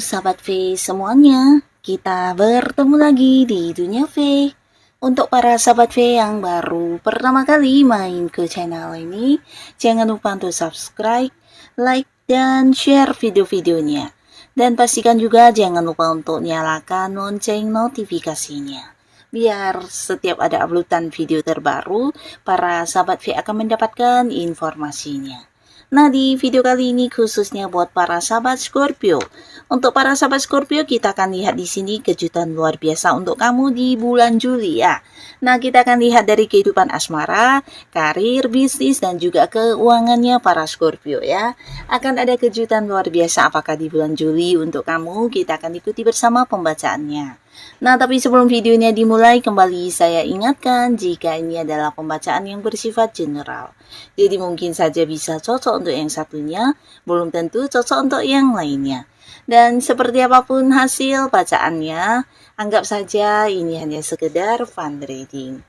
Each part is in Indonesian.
sahabat V semuanya, kita bertemu lagi di Dunia V. Untuk para sahabat V yang baru pertama kali main ke channel ini, jangan lupa untuk subscribe, like, dan share video-videonya. Dan pastikan juga jangan lupa untuk nyalakan lonceng notifikasinya. Biar setiap ada uploadan video terbaru, para sahabat V akan mendapatkan informasinya. Nah, di video kali ini khususnya buat para sahabat Scorpio. Untuk para sahabat Scorpio, kita akan lihat di sini kejutan luar biasa untuk kamu di bulan Juli ya. Nah, kita akan lihat dari kehidupan asmara, karir, bisnis, dan juga keuangannya para Scorpio ya. Akan ada kejutan luar biasa apakah di bulan Juli untuk kamu? Kita akan ikuti bersama pembacaannya. Nah, tapi sebelum videonya dimulai, kembali saya ingatkan jika ini adalah pembacaan yang bersifat general. Jadi mungkin saja bisa cocok untuk yang satunya, belum tentu cocok untuk yang lainnya. Dan seperti apapun hasil bacaannya, anggap saja ini hanya sekedar fun reading.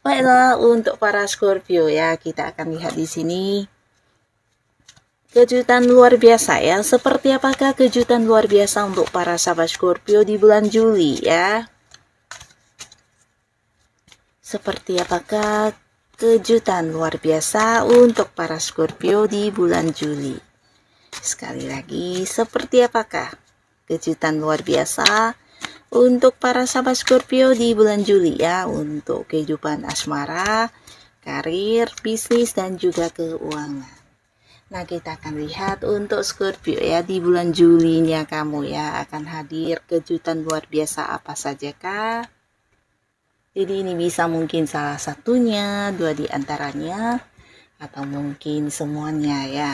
Baiklah, untuk para Scorpio ya, kita akan lihat di sini kejutan luar biasa ya. Seperti apakah kejutan luar biasa untuk para sahabat Scorpio di bulan Juli ya? Seperti apakah kejutan luar biasa untuk para Scorpio di bulan Juli? Sekali lagi, seperti apakah kejutan luar biasa untuk para sahabat Scorpio di bulan Juli ya? Untuk kehidupan asmara, karir, bisnis, dan juga keuangan. Nah, kita akan lihat untuk Scorpio ya, di bulan Juli ini ya kamu ya akan hadir kejutan luar biasa apa saja kah? Jadi ini bisa mungkin salah satunya, dua di antaranya, atau mungkin semuanya ya.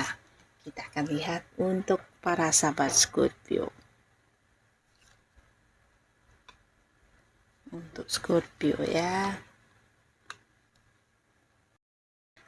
Kita akan lihat untuk para sahabat Scorpio. Untuk Scorpio ya.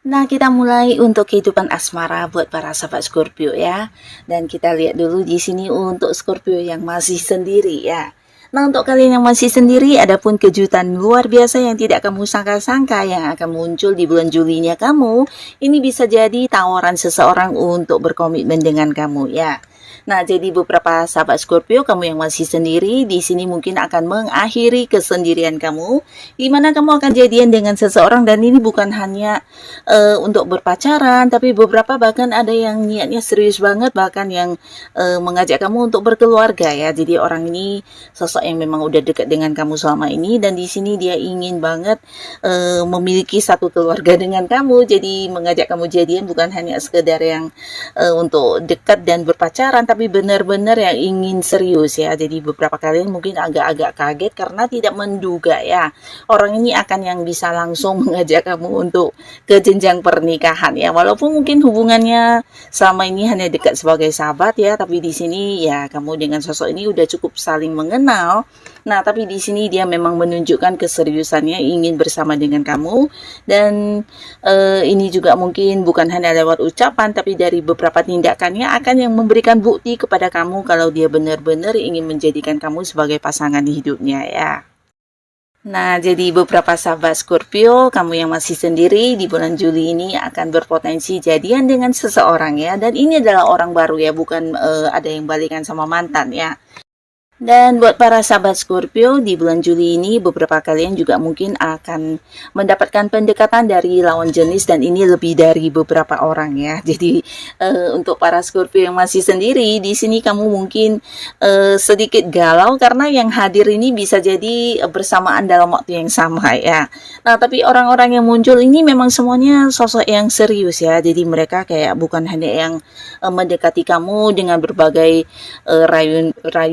Nah, kita mulai untuk kehidupan asmara buat para sahabat Scorpio ya. Dan kita lihat dulu di sini untuk Scorpio yang masih sendiri ya. Nah, untuk kalian yang masih sendiri, ada pun kejutan luar biasa yang tidak kamu sangka-sangka yang akan muncul di bulan Julinya kamu. Ini bisa jadi tawaran seseorang untuk berkomitmen dengan kamu ya. Nah, jadi beberapa sahabat Scorpio, kamu yang masih sendiri, di sini mungkin akan mengakhiri kesendirian kamu, di mana kamu akan jadian dengan seseorang, dan ini bukan hanya untuk berpacaran, tapi beberapa bahkan ada yang niatnya serius banget, bahkan yang mengajak kamu untuk berkeluarga ya. Jadi orang ini sosok yang memang udah dekat dengan kamu selama ini, dan di sini dia ingin banget memiliki satu keluarga dengan kamu. Jadi mengajak kamu jadian bukan hanya sekedar yang untuk dekat dan berpacaran, tapi benar-benar yang ingin serius ya. Jadi beberapa kalian mungkin agak-agak kaget karena tidak menduga ya, orang ini akan yang bisa langsung mengajak kamu untuk ke jenjang pernikahan ya. Walaupun mungkin hubungannya selama ini hanya dekat sebagai sahabat ya, tapi di sini ya kamu dengan sosok ini udah cukup saling mengenal. Nah, tapi di sini dia memang menunjukkan keseriusannya ingin bersama dengan kamu, dan ini juga mungkin bukan hanya lewat ucapan, tapi dari beberapa tindakannya akan yang memberikan bukti kepada kamu kalau dia benar-benar ingin menjadikan kamu sebagai pasangan hidupnya ya. Nah, jadi beberapa sahabat Scorpio, kamu yang masih sendiri di bulan Juli ini akan berpotensi jadian dengan seseorang ya. Dan ini adalah orang baru ya, bukan ada yang balikan sama mantan ya. Dan buat para sahabat Scorpio, di bulan Juli ini beberapa kalian juga mungkin akan mendapatkan pendekatan dari lawan jenis, dan ini lebih dari beberapa orang ya. Jadi untuk para Scorpio yang masih sendiri, di sini kamu mungkin sedikit galau karena yang hadir ini bisa jadi bersamaan dalam waktu yang sama ya. Nah, tapi orang-orang yang muncul ini memang semuanya sosok yang serius ya. Jadi mereka kayak bukan hanya yang mendekati kamu dengan berbagai rayuan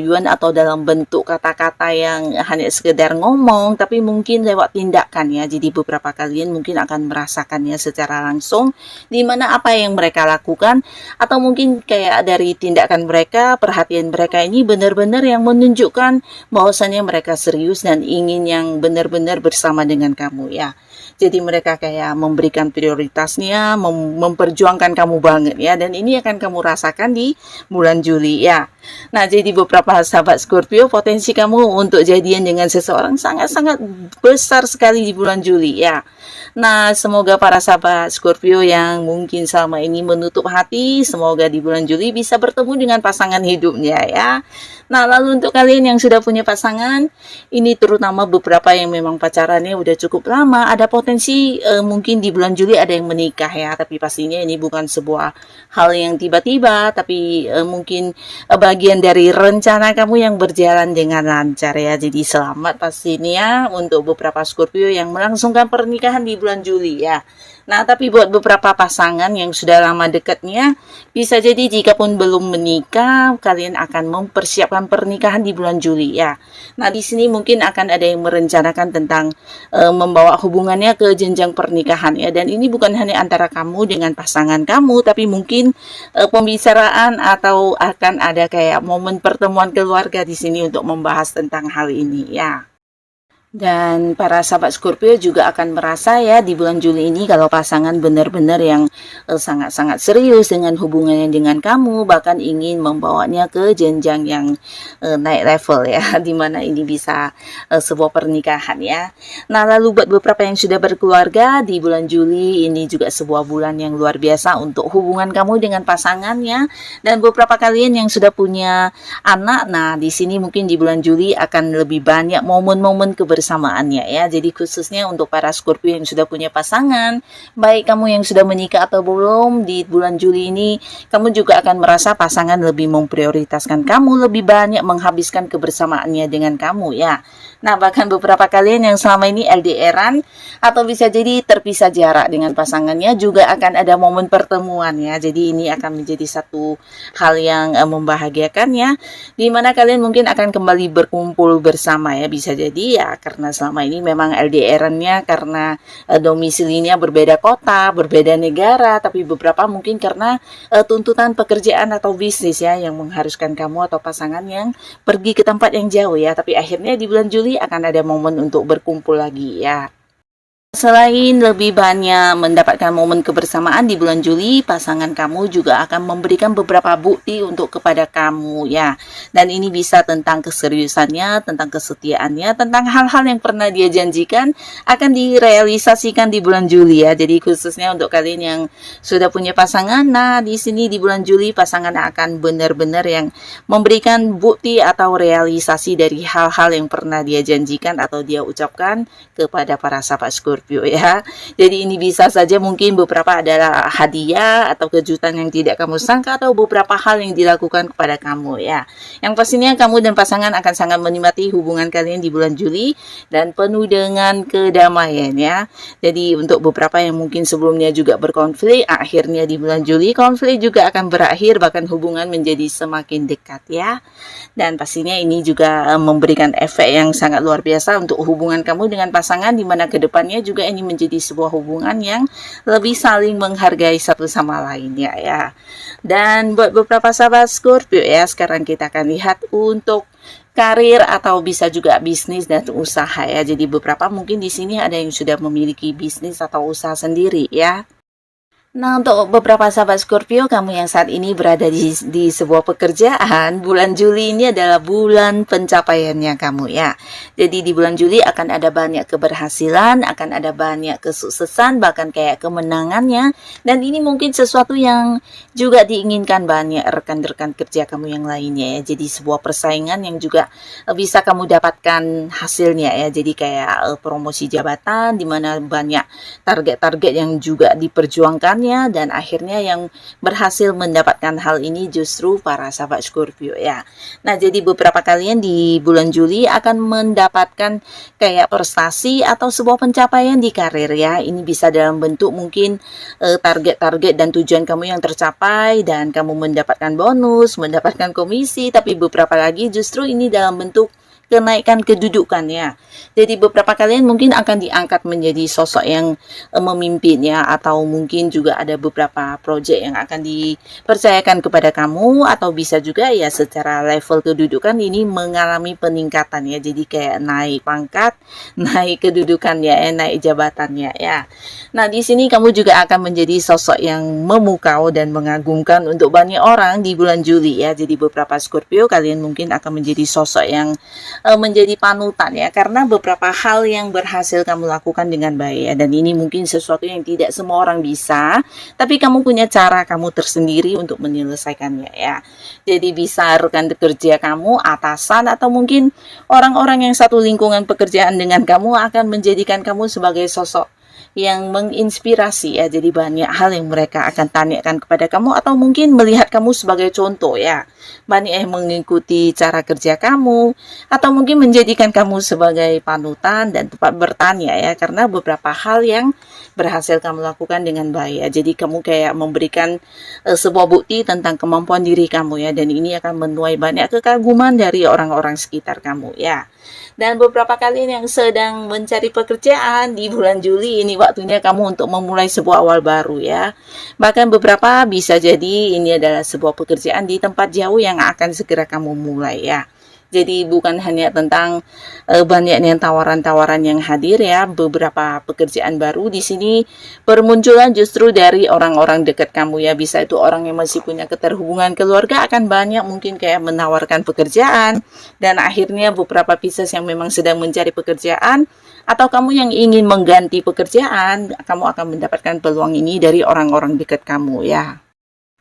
atau dalam bentuk kata-kata yang hanya sekedar ngomong, tapi mungkin lewat tindakan ya. Jadi beberapa kalian mungkin akan merasakannya secara langsung, di mana apa yang mereka lakukan atau mungkin kayak dari tindakan mereka, perhatian mereka ini benar-benar yang menunjukkan bahwasannya mereka serius dan ingin yang benar-benar bersama dengan kamu ya. Jadi mereka kayak memberikan prioritasnya, memperjuangkan kamu banget ya, dan ini akan kamu rasakan di bulan Juli ya. Nah, jadi beberapa para sahabat Scorpio, potensi kamu untuk jadian dengan seseorang sangat-sangat besar sekali di bulan Juli ya. Nah, semoga para sahabat Scorpio yang mungkin selama ini menutup hati, semoga di bulan Juli bisa bertemu dengan pasangan hidupnya ya. Nah, lalu untuk kalian yang sudah punya pasangan, ini terutama beberapa yang memang pacarannya udah cukup lama, ada potensi mungkin di bulan Juli ada yang menikah ya, tapi pastinya ini bukan sebuah hal yang tiba-tiba, tapi mungkin bagian dari rencana kamu yang berjalan dengan lancar ya. Jadi selamat pastinya untuk beberapa Scorpio yang melangsungkan pernikahan di bulan Juli ya. Nah, tapi buat beberapa pasangan yang sudah lama dekatnya, bisa jadi jika pun belum menikah, kalian akan mempersiapkan pernikahan di bulan Juli ya. Nah, di sini mungkin akan ada yang merencanakan tentang membawa hubungannya ke jenjang pernikahan ya. Dan ini bukan hanya antara kamu dengan pasangan kamu, tapi mungkin pembicaraan atau akan ada kayak momen pertemuan keluarga di sini untuk membahas tentang hal ini ya. Dan para sahabat Scorpio juga akan merasa ya di bulan Juli ini kalau pasangan benar-benar yang sangat-sangat serius dengan hubungannya dengan kamu, bahkan ingin membawanya ke jenjang yang naik level ya, dimana ini bisa sebuah pernikahan ya. Nah, lalu buat beberapa yang sudah berkeluarga, di bulan Juli ini juga sebuah bulan yang luar biasa untuk hubungan kamu dengan pasangannya. Dan beberapa kalian yang sudah punya anak, nah di sini mungkin di bulan Juli akan lebih banyak momen-momen kebersamaannya ya. Jadi khususnya untuk para Scorpio yang sudah punya pasangan, baik kamu yang sudah menikah atau belum, di bulan Juli ini kamu juga akan merasa pasangan lebih memprioritaskan kamu, lebih banyak menghabiskan kebersamaannya dengan kamu ya. Nah, bahkan beberapa kalian yang selama ini LDR-an atau bisa jadi terpisah jarak dengan pasangannya juga akan ada momen pertemuan ya. Jadi ini akan menjadi satu hal yang membahagiakan ya, dimana kalian mungkin akan kembali berkumpul bersama ya. Bisa jadi ya karena selama ini memang LDR-annya karena domisilinya berbeda kota, berbeda negara, tapi beberapa mungkin karena tuntutan pekerjaan atau bisnis ya yang mengharuskan kamu atau pasangan yang pergi ke tempat yang jauh ya. Tapi akhirnya di bulan Juli akan ada momen untuk berkumpul lagi ya. Selain lebih banyak mendapatkan momen kebersamaan di bulan Juli, pasangan kamu juga akan memberikan beberapa bukti untuk kepada kamu ya. Dan ini bisa tentang keseriusannya, tentang kesetiaannya, tentang hal-hal yang pernah dia janjikan akan direalisasikan di bulan Juli ya. Jadi khususnya untuk kalian yang sudah punya pasangan, nah di sini di bulan Juli pasangan akan benar-benar yang memberikan bukti atau realisasi dari hal-hal yang pernah dia janjikan atau dia ucapkan kepada para sahabat Scorpio ya. Jadi ini bisa saja mungkin beberapa adalah hadiah atau kejutan yang tidak kamu sangka atau beberapa hal yang dilakukan kepada kamu ya. Yang pastinya kamu dan pasangan akan sangat menikmati hubungan kalian di bulan Juli dan penuh dengan kedamaian ya. Jadi untuk beberapa yang mungkin sebelumnya juga berkonflik, akhirnya di bulan Juli konflik juga akan berakhir, bahkan hubungan menjadi semakin dekat ya. Dan pastinya ini juga memberikan efek yang sangat luar biasa untuk hubungan kamu dengan pasangan, di mana kedepannya juga ini menjadi sebuah hubungan yang lebih saling menghargai satu sama lainnya ya. Dan buat beberapa sahabat Scorpio ya, sekarang kita akan lihat untuk karir atau bisa juga bisnis dan usaha ya. Jadi beberapa mungkin di sini ada yang sudah memiliki bisnis atau usaha sendiri ya. Nah, untuk beberapa sahabat Scorpio, kamu yang saat ini berada di sebuah pekerjaan, bulan Juli ini adalah bulan pencapaiannya kamu ya. Jadi di bulan Juli akan ada banyak keberhasilan, akan ada banyak kesuksesan, bahkan kayak kemenangannya. Dan ini mungkin sesuatu yang juga diinginkan banyak rekan-rekan kerja kamu yang lainnya ya. Jadi sebuah persaingan yang juga bisa kamu dapatkan hasilnya ya. Jadi kayak promosi jabatan, di mana banyak target-target yang juga diperjuangkan, dan akhirnya yang berhasil mendapatkan hal ini justru para sahabat Scorpio ya. Nah, jadi beberapa kalian di bulan Juli akan mendapatkan kayak prestasi atau sebuah pencapaian di karir ya. Ini bisa dalam bentuk mungkin target-target dan tujuan kamu yang tercapai dan kamu mendapatkan bonus, mendapatkan komisi, tapi beberapa lagi justru ini dalam bentuk kenaikan kedudukan ya. Jadi beberapa kalian mungkin akan diangkat menjadi sosok yang memimpin ya, atau mungkin juga ada beberapa proyek yang akan dipercayakan kepada kamu, atau bisa juga ya secara level kedudukan ini mengalami peningkatan ya. Jadi kayak naik pangkat, naik kedudukan ya, naik jabatannya ya. Nah, di sini kamu juga akan menjadi sosok yang memukau dan mengagumkan untuk banyak orang di bulan Juli ya. Jadi beberapa Scorpio kalian mungkin akan menjadi sosok yang menjadi panutan ya, karena beberapa hal yang berhasil kamu lakukan dengan baik ya, dan ini mungkin sesuatu yang tidak semua orang bisa, tapi kamu punya cara kamu tersendiri untuk menyelesaikannya ya. Jadi bisa rekan kerja kamu, atasan, atau mungkin orang-orang yang satu lingkungan pekerjaan dengan kamu akan menjadikan kamu sebagai sosok yang menginspirasi ya. Jadi banyak hal yang mereka akan tanyakan kepada kamu, atau mungkin melihat kamu sebagai contoh ya. Banyak yang mengikuti cara kerja kamu, atau mungkin menjadikan kamu sebagai panutan dan tempat bertanya ya, karena beberapa hal yang berhasil kamu lakukan dengan baik ya. Jadi kamu kayak memberikan sebuah bukti tentang kemampuan diri kamu ya, dan ini akan menuai banyak kekaguman dari orang-orang sekitar kamu ya. Dan beberapa kalian yang sedang mencari pekerjaan di bulan Juli ini waktunya kamu untuk memulai sebuah awal baru ya. Bahkan beberapa bisa jadi ini adalah sebuah pekerjaan di tempat jauh yang akan segera kamu mulai ya. Jadi bukan hanya tentang banyaknya tawaran-tawaran yang hadir ya, beberapa pekerjaan baru di sini bermunculan justru dari orang-orang dekat kamu ya. Bisa itu orang yang masih punya keterhubungan keluarga akan banyak mungkin kayak menawarkan pekerjaan, dan akhirnya beberapa Pisces yang memang sedang mencari pekerjaan, atau kamu yang ingin mengganti pekerjaan, kamu akan mendapatkan peluang ini dari orang-orang dekat kamu ya.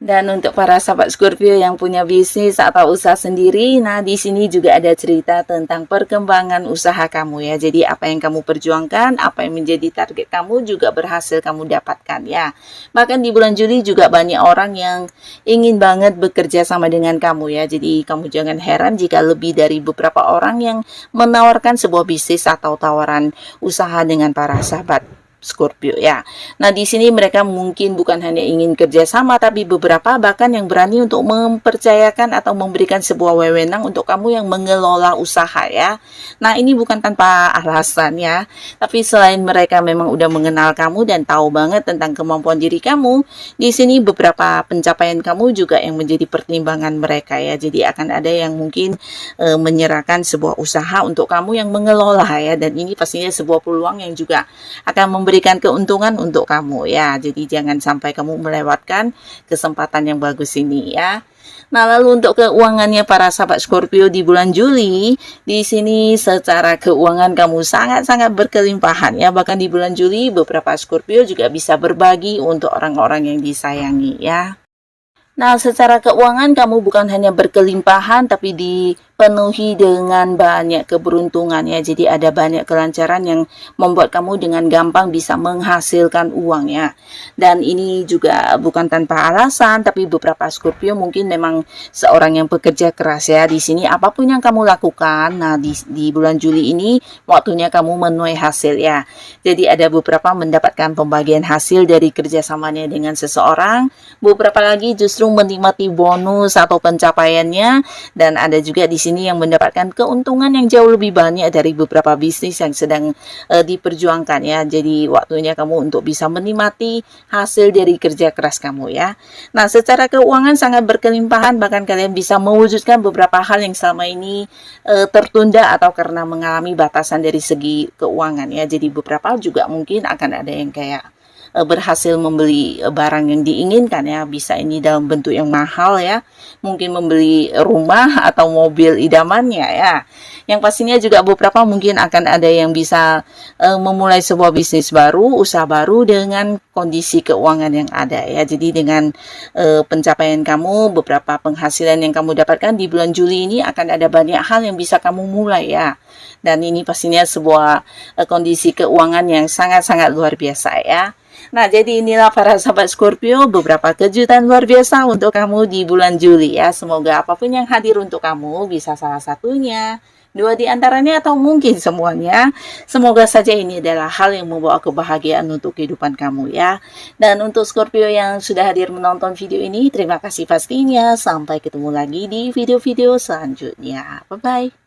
Dan untuk para sahabat Scorpio yang punya bisnis atau usaha sendiri, nah di sini juga ada cerita tentang perkembangan usaha kamu ya. Jadi apa yang kamu perjuangkan, apa yang menjadi target kamu juga berhasil kamu dapatkan ya. Bahkan di bulan Juli juga banyak orang yang ingin banget bekerja sama dengan kamu ya. Jadi kamu jangan heran jika lebih dari beberapa orang yang menawarkan sebuah bisnis atau tawaran usaha dengan para sahabat Scorpio ya. Nah di sini mereka mungkin bukan hanya ingin kerjasama, tapi beberapa bahkan yang berani untuk mempercayakan atau memberikan sebuah wewenang untuk kamu yang mengelola usaha ya. Nah ini bukan tanpa alasan ya, tapi selain mereka memang udah mengenal kamu dan tahu banget tentang kemampuan diri kamu, di sini beberapa pencapaian kamu juga yang menjadi pertimbangan mereka ya. Jadi akan ada yang mungkin menyerahkan sebuah usaha untuk kamu yang mengelola ya, dan ini pastinya sebuah peluang yang juga akan memberikan keuntungan untuk kamu ya. Jadi jangan sampai kamu melewatkan kesempatan yang bagus ini ya. Nah, lalu untuk keuangannya para sahabat Scorpio di bulan Juli, di sini secara keuangan kamu sangat-sangat berkelimpahan ya. Bahkan di bulan Juli beberapa Scorpio juga bisa berbagi untuk orang-orang yang disayangi ya. Nah, secara keuangan kamu bukan hanya berkelimpahan, tapi dipenuhi dengan banyak keberuntungan ya. Jadi ada banyak kelancaran yang membuat kamu dengan gampang bisa menghasilkan uang ya. Dan ini juga bukan tanpa alasan, tapi beberapa Scorpio mungkin memang seorang yang pekerja keras ya. Di sini apapun yang kamu lakukan, nah di bulan Juli ini waktunya kamu menuai hasil ya. Jadi ada beberapa mendapatkan pembagian hasil dari kerjasamanya dengan seseorang, beberapa lagi justru menikmati bonus atau pencapaiannya, dan ada juga di sini yang mendapatkan keuntungan yang jauh lebih banyak dari beberapa bisnis yang sedang diperjuangkan ya. Jadi waktunya kamu untuk bisa menikmati hasil dari kerja keras kamu ya. Nah, secara keuangan sangat berkelimpahan, bahkan kalian bisa mewujudkan beberapa hal yang selama ini tertunda atau karena mengalami batasan dari segi keuangan ya. Jadi beberapa juga mungkin akan ada yang kayak berhasil membeli barang yang diinginkan ya. Bisa ini dalam bentuk yang mahal ya, mungkin membeli rumah atau mobil idamannya ya. Yang pastinya juga beberapa mungkin akan ada yang bisa memulai sebuah bisnis baru, usaha baru dengan kondisi keuangan yang ada ya. Jadi dengan pencapaian kamu, beberapa penghasilan yang kamu dapatkan di bulan Juli ini akan ada banyak hal yang bisa kamu mulai ya. Dan ini pastinya sebuah kondisi keuangan yang sangat-sangat luar biasa ya. Nah, jadi inilah para sahabat Scorpio beberapa kejutan luar biasa untuk kamu di bulan Juli ya. Semoga apapun yang hadir untuk kamu bisa salah satunya, dua di antaranya, atau mungkin semuanya. Semoga saja ini adalah hal yang membawa kebahagiaan untuk kehidupan kamu ya. Dan untuk Scorpio yang sudah hadir menonton video ini, terima kasih pastinya. Sampai ketemu lagi di video-video selanjutnya. Bye-bye.